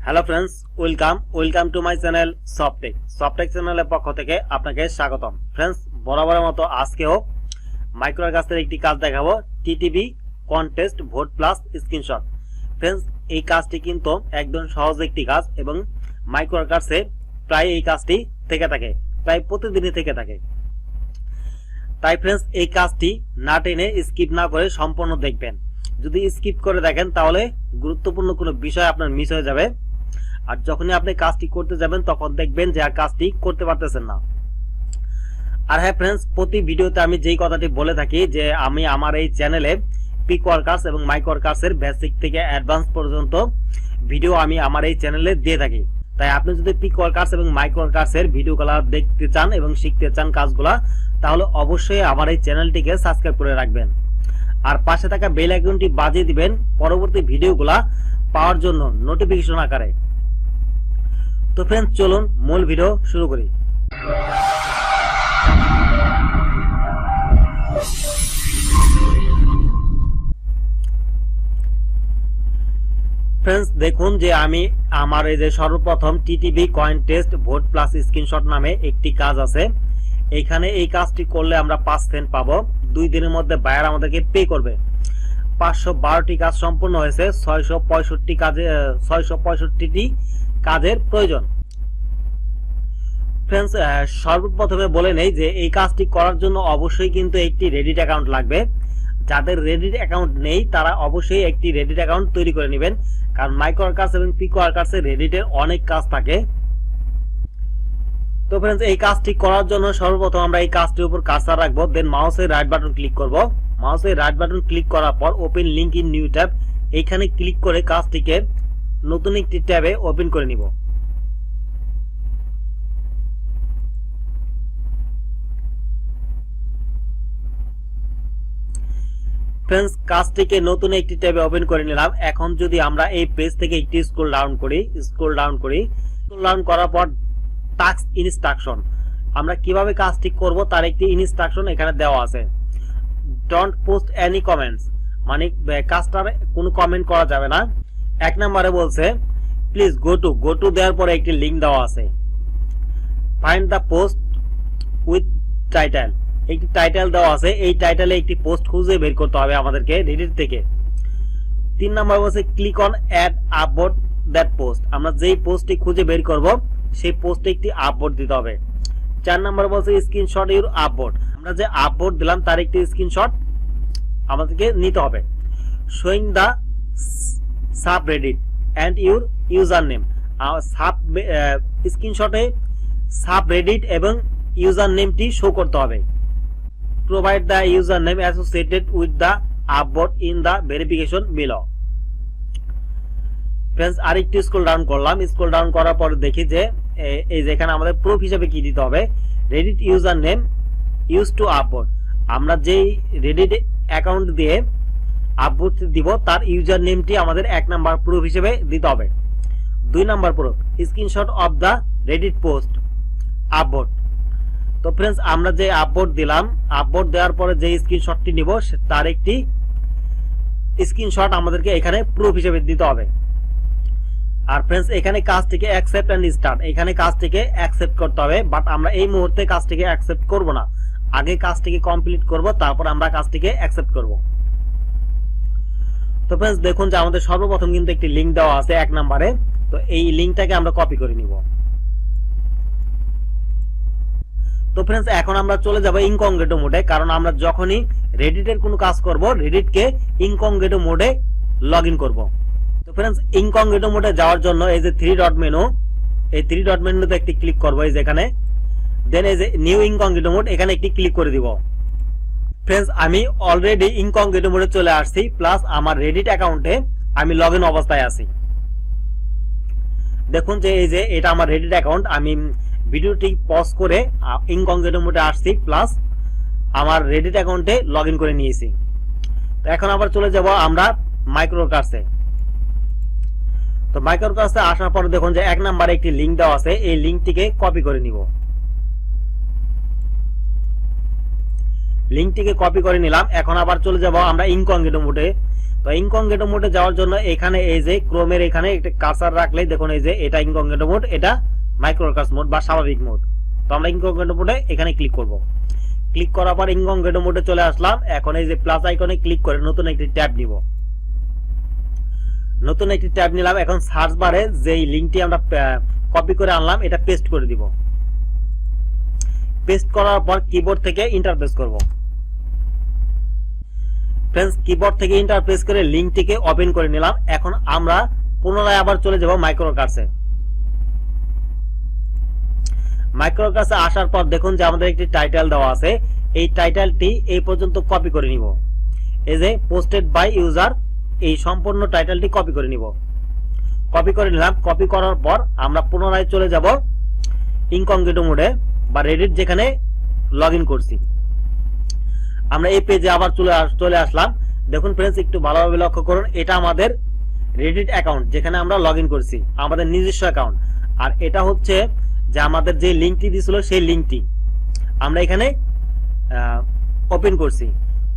Hello friends, welcome to my channel Softech চ্যানেলের পক্ষ থেকে আপনাকে স্বাগতম। ফ্রেন্ডস, বরাবরের মতো আজকেও মাইক্রোওয়ার্কার্সের একটি কাজ দেখাবো, TTV contest vote plus screenshot. Friends, এই কাজটি কিন্তু একদম সহজ একটি কাজ এবং মাইক্রোওয়ার্কার্সে প্রায় এই কাজটি থেকে থাকে, প্রায় প্রতিদিনই থেকে থাকে। তাই ফ্রেন্ডস, এই কাজটি না টেনে স্কিপ না করে সম্পূর্ণ দেখবেন। যদি স্কিপ করে দেখেন তাহলে গুরুত্বপূর্ণ কোনো বিষয় আপনার মিস হয়ে যাবে, আর যখনই আপনি কাজটি করতে যাবেন তখন দেখবেন যে আর কাজটি করতে পারতেছেন না। আর হ্যাঁ ফ্রেন্ডস, প্রতি ভিডিওতে আমি যেই কথাটি বলে থাকি যে আমি আমার এই চ্যানেলে পিক ওয়ার্কার্স এবং মাইক্রো ওয়ার্কার্সের বেসিক থেকে অ্যাডভান্স পর্যন্ত ভিডিও আমি আমার এই চ্যানেলে দিয়ে থাকি। তাই আপনি যদি পিক ওয়ার্কার্স এবং মাইক্রো ওয়ার্কার্সের ভিডিওগুলো দেখতে চান এবং শিখতে চান কাজগুলা, তাহলে অবশ্যই আমার এই চ্যানেলটিকে সাবস্ক্রাইব করে রাখবেন আর পাশে থাকা বেল আইকনটি বাজিয়ে দিবেন পরবর্তী ভিডিওগুলা পাওয়ার জন্য নোটিফিকেশন আকারে। তো ফ্রেন্ডস, চলুন মূল ভিডিও শুরু করি। ফ্রেন্ডস, দেখুন যে আমি আমার এই যে সর্বপ্রথম TTV contest vote plus screenshot নামে একটি কাজ আছে। এইখানে এই কাজটি করলে আমরা 5 সেন্ট পাবো। 2 দিনের মধ্যে বায়ার আমাদেরকে পে করবে। 512টি কাজ সম্পূর্ণ হয়েছে, 665টি কাজের প্রয়োজন। ফ্রেন্ডস, সর্বপ্রথমে বলে নেই যে এই কাজটি করার জন্য অবশ্যই কিন্তু একটি রেডিট অ্যাকাউন্ট লাগবে। যাদের রেডিট অ্যাকাউন্ট নেই তারা অবশ্যই একটি রেডিট অ্যাকাউন্ট তৈরি করে নেবেন, কারণ মাইক্রো ওয়ার্কার্স এবং পিক ওয়ার্কার্সের রেডিটের অনেক কাজ থাকে। তো ফ্রেন্ডস, এই কাজটি করার জন্য সর্বপ্রথম আমরা এই কাজটির উপর কার্সার রাখবো, দেন মাউসের রাইট বাটন ক্লিক করব। মাউসের রাইট বাটন ক্লিক করার পর open link in new tab, এইখানে ক্লিক করে কাজটিকে নতুন একটি ট্যাবে ওপেন করে নিব। ফ্রেন্ডস, কাজটিকে নতুন একটি ট্যাবে ওপেন করে নিলাম। এখন যদি আমরা এই পেজ থেকে একটি স্ক্রল ডাউন করার পর টাস্ক ইনস্ট্রাকশন, আমরা কিভাবে কাজটি করব তার একটি ইনস্ট্রাকশন এখানে দেওয়া আছে। ডোন্ট পোস্ট এনি কমেন্টস, মানে কাজটার কোনো কমেন্ট করা যাবে না। 1 নম্বরে বলছে প্লিজ গো টু দেওয়ার পরে একটি লিংক দেওয়া আছে। Find the post with title, একটি টাইটেল দেওয়া আছে। এই টাইটেলে একটি পোস্ট খুঁজে বের করতে হবে আমাদেরকে রেডিট থেকে। 3 নম্বর বলছে click on add upvote that post, আমরা যেই পোস্টটি খুঁজে বের করব সেই পোস্টে একটি আপভোট দিতে হবে। 4 নম্বর বলছে স্ক্রিনশট ইউর আপভোট, আমরা যে আপভোট দিলাম তার একটি স্ক্রিনশট আমাদেরকে নিতে হবে। Showing the subreddit and your user name, স্ক্রিনশটে সাবরেডিট এবং ইউজার নেমটি শো করতে হবে। Provide the user name associated with the upvote in the verification below. Friends, আরেকটু স্ক্রল ডাউন করলাম। স্ক্রল ডাউন করার পর দেখি যে এই যেখানে আমাদের প্রুফ হিসেবে কি দিতে হবে, Reddit user name use to upvote, আমরা যেই রেডিট অ্যাকাউন্ট দিয়ে আপভোট দিব তার ইউজার নেমটি আমাদের 1 নাম্বার প্রুফ হিসেবে দিতে হবে। 2 number proof screenshot of the Reddit post upvote. তো ফ্রেন্ডস, আমরা যে আপভোট দিলাম, আপভোট দেওয়ার পরে যে স্ক্রিনশটটি নিব তার একটি স্ক্রিনশট আমাদেরকে এখানে প্রুফ হিসেবে দিতে হবে। আর ফ্রেন্ডস, এখানে কাজটিকে অ্যাকসেপ্ট এন্ড স্টার্ট, এখানে কাজটিকে অ্যাকসেপ্ট করতে হবে, বাট আমরা এই মুহূর্তে কাজটিকে অ্যাকসেপ্ট করব না। আগে কাজটিকে কমপ্লিট করব, তারপর আমরা কাজটিকে অ্যাকসেপ্ট করব। তো ফ্রেন্ডস, দেখুন যে আমাদের সর্বপ্রথম কিন্তু একটি লিংক দেওয়া আছে 1 নম্বরে। তো এই লিংকটাকে আমরা কপি করে নিব। তো ফ্রেন্ডস, এখন আমরা চলে যাব ইনকগনিটো মোডে, কারণ আমরা যখনই রেডিটের কোনো কাজ করব রেডিটকে ইনকগনিটো মোডে লগইন করব। তো ফ্রেন্ডস, ইনকগনিটো মোডে যাওয়ার জন্য এই যে 3 ডট মেনু, এই 3 ডট মেনুতে একটি ক্লিক করব এই যে এখানে, দেন এই যে নিউ ইনকগনিটো মোড, এখানে একটি ক্লিক করে দিব। ফ্রেন্ডস, আমি অলরেডি ইনকগনিটো মোডে চলে আসছি, প্লাস আমার রেডিট অ্যাকাউন্টে আমি লগইন অবস্থায় আছি। দেখুন যে এই যে এটা আমার রেডিট অ্যাকাউন্ট, আমি ভিডিওটি পজ করে ইনকগনিটো মোডে আসছি, প্লাস আমার রেডিট অ্যাকাউন্টে লগইন করে নিয়েছি। তো এখন আবার চলে যাব আমরা মাইক্রো ওয়ার্কার্সে। তো মাইক্রো ওয়ার্কার্সে আসার পর দেখুন যে 1 নম্বরে একটি লিংক দেওয়া আছে, এই লিংকটিকে কপি করে নিব। লিংকটিকে কপি করে নিলাম। এখন আবার চলে যাব আমরা ইনকগনিটো মোডে। তো ইনকগনিটো মোডে যাওয়ার জন্য এখানে এই যে ক্রোমের এখানে একটা কার্সার রাখলে দেখুন এই যে এটা ইনকগনিটো মোড, এটা মাইক্রোওয়ার্কার্স মোড বা স্বাভাবিক মোড। তো আমরা ইনকগনিটো মোডে এখানে ক্লিক করব। ক্লিক করার পর ইনকগনিটো মোডে চলে আসলাম। এখন এই যে প্লাস আইকনে ক্লিক করে নতুন একটি ট্যাব নিব। নতুন একটি ট্যাব নিলাম। এখন সার্চ বারে যেই লিংকটি আমরা কপি করে আনলাম এটা পেস্ট করে দিব। পেস্ট করার পর কিবোর্ড থেকে এন্টার প্রেস করব। ফ্রেন্ডস, কিবোর্ড থেকে এন্টার প্রেস করে লিংকটিকে ওপেন করে নিলাম। এখন আমরা পুনরায় আবার চলে যাব মাইক্রোওয়ার্কার্সে। মাইক্রোওয়ার্কার্সে আসার পর দেখুন যে আমাদের একটি টাইটেল দেওয়া আছে। এই টাইটেলটি এই পর্যন্ত কপি করে নিব। এই যে পোস্টেড বাই ইউজার, এই সম্পূর্ণ টাইটেলটি কপি করে নিব। কপি করে নিলাম। কপি করার পর আমরা পুনরায় চলে যাব ইনকগনিটো মোডে বা রেডিট যেখানে লগ ইন করছি। আমরা এই পেজে আবার চলে আসলাম। দেখুন ফ্রেন্ডস, একটু ভালোভাবে লক্ষ্য করুন, এটা আমাদের রেডিট অ্যাকাউন্ট যেখানে আমরা লগ ইন করছি, আমাদের নিজস্ব অ্যাকাউন্ট। আর এটা হচ্ছে যে আমাদের যে লিঙ্কটি দিয়েছিল সেই লিঙ্কটি আমরা এখানে ওপেন করছি।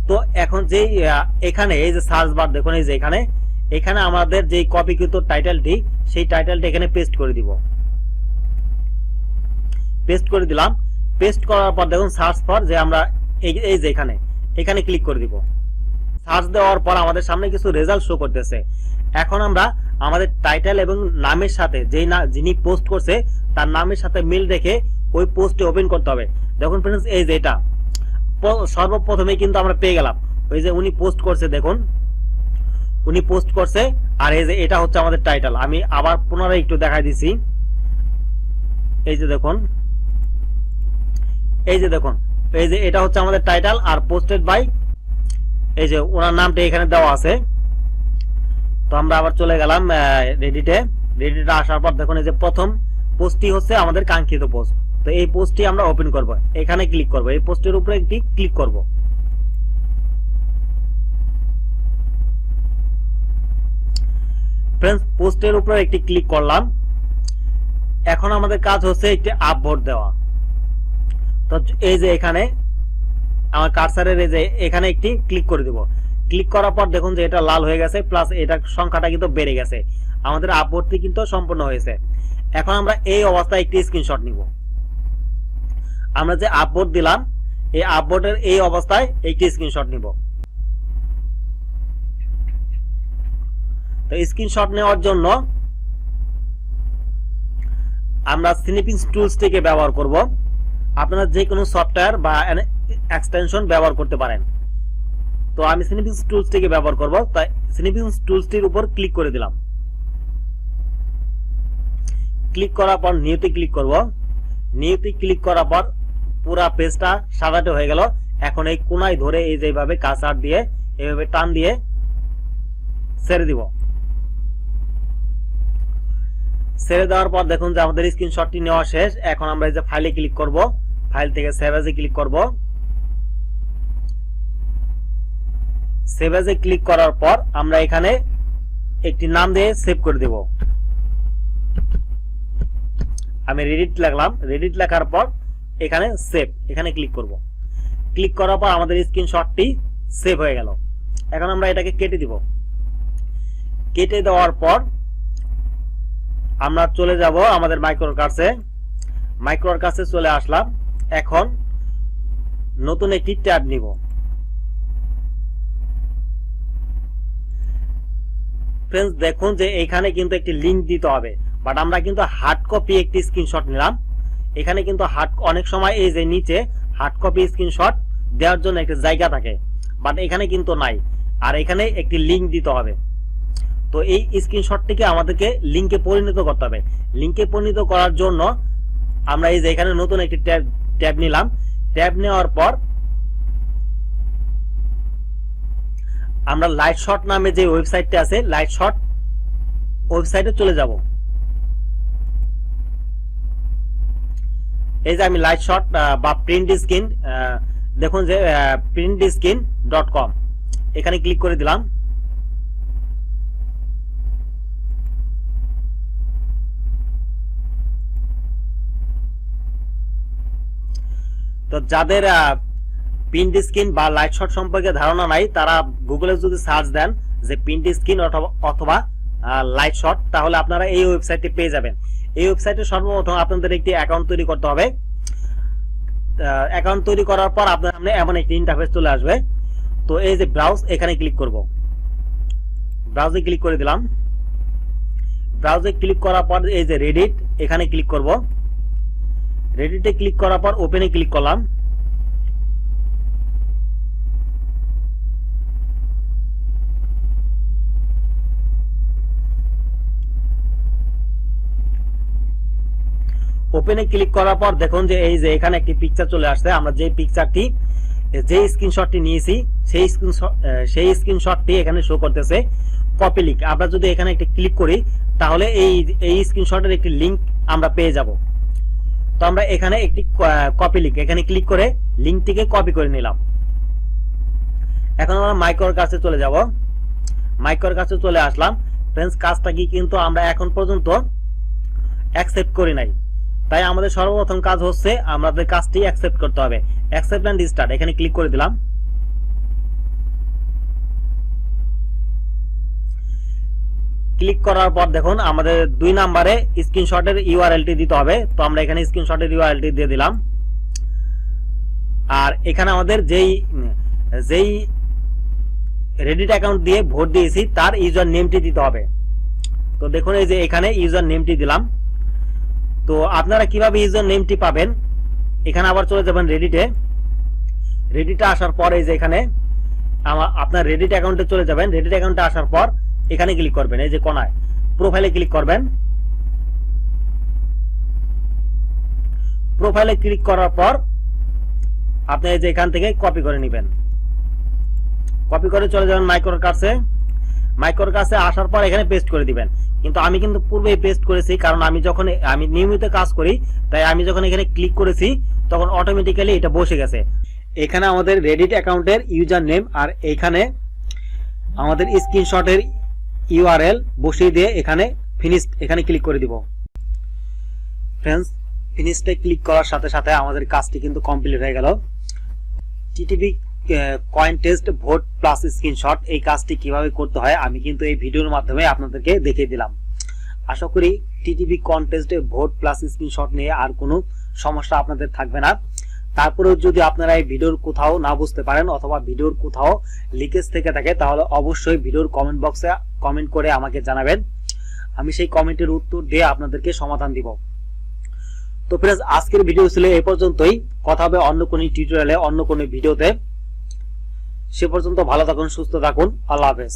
তো এখন যে এখানে এই যে সার্চ বার দেখুন, এই যে এখানে আমাদের যে কপিকৃত টাইটেলটি সেই টাইটেলটি এখানে পেস্ট করে দিব। পেস্ট করে দিলাম। পেস্ট করার পর দেখুন সার্চ ফর, যে আমরা এই যে এখানে ক্লিক করে দিব। সার্চ দেওয়ার পর আমাদের সামনে কিছু রেজাল্ট শো করতেছে। এখন আমরা আমাদের টাইটেল এবং নামের সাথে যিনি পোস্ট করছে তার নামের সাথে মিল রেখে ওই পোস্টে ওপেন করতে হবে। দেখুন ফ্রেন্ডস, এই যে এটা সর্বপ্রথমে কিন্তু আমরা পেয়ে গেলাম। ওই যে উনি পোস্ট করছে, দেখুন উনি পোস্ট করছে। আর এই যে এটা হচ্ছে আমাদের টাইটেল। আমি আবার পুনরায় একটু দেখাই দিছি। এই যে দেখুন এই যে এটা হচ্ছে আমাদের টাইটেল আর পোস্টেড বাই, এই যে ওনার নামটা এখানে দেওয়া আছে। তো আমরা আবার চলে গেলাম রেডিটে আসার পর দেখুন এই যে প্রথম পোস্টটি হচ্ছে আমাদের কাঙ্ক্ষিত পোস্ট। তো এই পোস্টটি আমরা ওপেন করব। এখানে ক্লিক করব, এই পোস্টের উপরে একটি ক্লিক করব। ফ্রেন্ডস, পোস্টের উপরে একটি ক্লিক করলাম। এখন আমাদের কাজ হচ্ছে একটি আপভোট দেওয়া। তো এই যে এখানে আমার কার্সারের এই যে এখানে একটি ক্লিক করে দিব। ক্লিক করার পর দেখুন যে এটা লাল হয়ে গেছে, প্লাস এটার সংখ্যাটা কিন্তু বেড়ে গেছে। আমাদের আপভোটটি কিন্তু সম্পূর্ণ হয়েছে। এখন আমরা এই অবস্থায় একটি স্ক্রিনশট নিব। আমরা যে আপভোট দিলাম এই আপভোটের এই অবস্থায় একটি স্ক্রিনশট নিব। তো স্ক্রিনশট নেওয়ার জন্য আমরা স্নিপিং টুলসটিকে ব্যবহার করব। আপনারা যে কোনো সফটওয়্যার বা এক্সটেনশন ব্যবহার করতে পারেন। তো আমি স্নিপিং টুলসটিকে ব্যবহার করব। তাই স্নিপিং টুলসটির উপর ক্লিক করে দিলাম। ক্লিক করার পর নিউতে ক্লিক করব। নিউতে ক্লিক করার পর পুরা পেজটা সাজাতে হয়ে গেল। এখন এই কোনায় ধরে এই যেভাবে কার্সার দিয়ে এইভাবে টান দিয়ে ছেড়ে দিব। ছেড়ে দেওয়ার পর দেখুন যে আমাদের স্ক্রিনশটটি নেওয়া শেষ। এখন আমরা এই যে ফাইলে ক্লিক করব। ফাইল থেকে সেভ এজে ক্লিক করব। সেভ এজে ক্লিক করার পর আমরা এখানে একটি নাম দিয়ে সেভ করে দেব। আমি রেডিট লিখলাম। রেডিট লেখার পর এখানে সেভ, এখানে ক্লিক করব। ক্লিক করার পর আমাদের স্ক্রিনশটটি সেভ হয়ে গেল। এখন আমরা এটাকে কেটে দিব। কেটে দেওয়ার পর আমরা চলে যাব আমাদের মাইক্রোওয়ার্কার্সে চলে আসলাম। এখন নতুন একটি ট্যাব নিব। ফ্রেন্ডস, দেখুন যে এখানে কিন্তু একটি লিংক দিতে হবে, বাট আমরা কিন্তু হার্ড কপি একটি স্ক্রিনশট নিলাম। এখানে কিন্তু অনেক সময় এই যে নিচে হার্ড কপি স্ক্রিনশট দেওয়ার জন্য একটা জায়গা থাকে, বাট এখানে কিন্তু নাই। আর এখানে একটি লিংক দিতে হবে। তো এই স্ক্রিনশটটিকে আমাদেরকে লিংকে পরিণত করতে হবে। লিংকে পরিণত করার জন্য আমরা এই যে এখানে নতুন একটি ট্যাব নিলাম। ট্যাব নেওয়ার পর আমরা লাইটশট নামে যে ওয়েবসাইটটি আছে লাইটশট ওয়েবসাইটে চলে যাব। এই যে আমি লাইটশট বা প্রিন্ট স্ক্রিন, দেখুন যে printscreen.com এখানে ক্লিক করে দিলাম। তো যাদের প্রিন্ট স্ক্রিন বা লাইটশট সম্পর্কে ধারণা নাই তারা গুগলে যদি সার্চ দেন যে প্রিন্ট স্ক্রিন অথবা লাইট শট, তাহলে আপনারা এই ওয়েবসাইটটি পেয়ে যাবেন। এই ওয়েবসাইটে সর্বপ্রথম আপনাদের একটি অ্যাকাউন্ট তৈরি করতে হবে। অ্যাকাউন্ট তৈরি করার পর আপনার সামনে এমন একটি ইন্টারফেস চলে আসবে। তো এই যে ব্রাউজ, এখানে ক্লিক করব। ব্রাউজে ক্লিক করে দিলাম। ব্রাউজে ক্লিক করার পর এই যে রেডিট, এখানে ক্লিক করব। রেডিটে ক্লিক করার পর ওপেনে ক্লিক করলাম। ওপেনে ক্লিক করার পর দেখুন যে এই যে এখানে একটি পিকচার চলে আসছে। আমরা যে পিকচারটি, যে স্ক্রিনশটটি নিয়েছি সেই স্ক্রিনশটটি এখানে শো করতেছে কপি লিংক। আমরা যদি এখানে একটি ক্লিক করি তাহলে এই স্ক্রিনশটের একটি লিংক আমরা পেয়ে যাব। তো আমরা এখানে একটি কপি লিংক, এখানে ক্লিক করে লিংকটিকে কপি করে নিলাম। এখন আমরা মাইক্রোওয়ার্কার্সে চলে যাব। মাইক্রোওয়ার্কার্সে চলে আসলাম। ফ্রেন্ডস, কাজটা কি কিন্তু আমরা এখন পর্যন্ত অ্যাকসেপ্ট করি নাই, তাই আমাদের সর্বপ্রথম কাজ হচ্ছে আমাদের কাজটি অ্যাকসেপ্ট করতে হবে। অ্যাকসেপ্ট এন্ড স্টার্ট, এখানে ক্লিক করে দিলাম। ক্লিক করার পর দেখুন আমাদের 2 নম্বরে স্ক্রিনশটের ইউআরএলটি দিতে হবে। তো আমরা এখানে স্ক্রিনশটের ইউআরএলটি দিয়ে দিলাম। আর এখানে আমাদের যেই রেডিট অ্যাকাউন্ট দিয়ে ভোট দিয়েছি তার ইউজার নেমটি দিতে হবে। তো দেখুন এই যে এখানে ইউজার নেমটি দিলাম। তো আপনারা কিভাবে ইউজার নেমটি পাবেন, এখানে আবার চলে যাবেন রেডিটে। রেডিটে আসার পর এই যে এখানে আপনার রেডিট অ্যাকাউন্টে চলে যাবেন। রেডিট অ্যাকাউন্টে আসার পর এখানে ক্লিক করবেন, এই যে কোনায় প্রোফাইলে ক্লিক করবেন। প্রোফাইলে ক্লিক করার পর আপনি এই যে এখান থেকে কপি করে নেবেন। কপি করে চলে যাবেন মাইক্রোওয়ার্কার্সে। মাইক্রোওয়ার্কার্সে আসার পর এখানে পেস্ট করে দিবেন। কিন্তু আমি কিন্তু পূর্বেই পেস্ট করেছি, কারণ আমি নিয়মিত কাজ করি, তাই আমি যখন এখানে ক্লিক করেছি তখন অটোমেটিক্যালি এটা বসে গেছে। এখানে আমাদের রেডিট অ্যাকাউন্টের ইউজার নেম আর এখানে আমাদের স্ক্রিনশটের ইউআরএল বসিয়ে দিয়ে এখানে ফিনিশড, এখানে ক্লিক করে দিব। ফ্রেন্ডস, ফিনিশডে ক্লিক করার সাথে সাথে আমাদের কাজটি কিন্তু কমপ্লিট হয়ে গেল। TTV contest vote plus screenshot, এই কাজটি কিভাবে করতে হয় আমি কিন্তু এই ভিডিওর মাধ্যমে আপনাদেরকে দেখিয়ে দিলাম। আশা করি টিটিভি কন্টেস্টে ভোট প্লাস স্ক্রিনশট নিয়ে আর কোনো সমস্যা আপনাদের থাকবে না। তারপরেও যদি আপনারা এই ভিডিওর কোথাও না বুঝতে পারেন অথবা ভিডিওর কোথাও লিকেজ থেকে থাকে তাহলে অবশ্যই ভিডিওর কমেন্ট বক্সে কমেন্ট করে আমাকে জানাবেন। আমি সেই কমেন্টের উত্তর দিয়ে আপনাদেরকে সমাধান দিব। তো ফ্রেন্ডস, আজকের ভিডিও ছিল এই পর্যন্তই। কথা হবে অন্য কোনো টিউটোরিয়ালে, অন্য কোনো ভিডিওতে। সে পর্যন্ত ভালো থাকুন, সুস্থ থাকুন। আল্লাহ হাফেজ।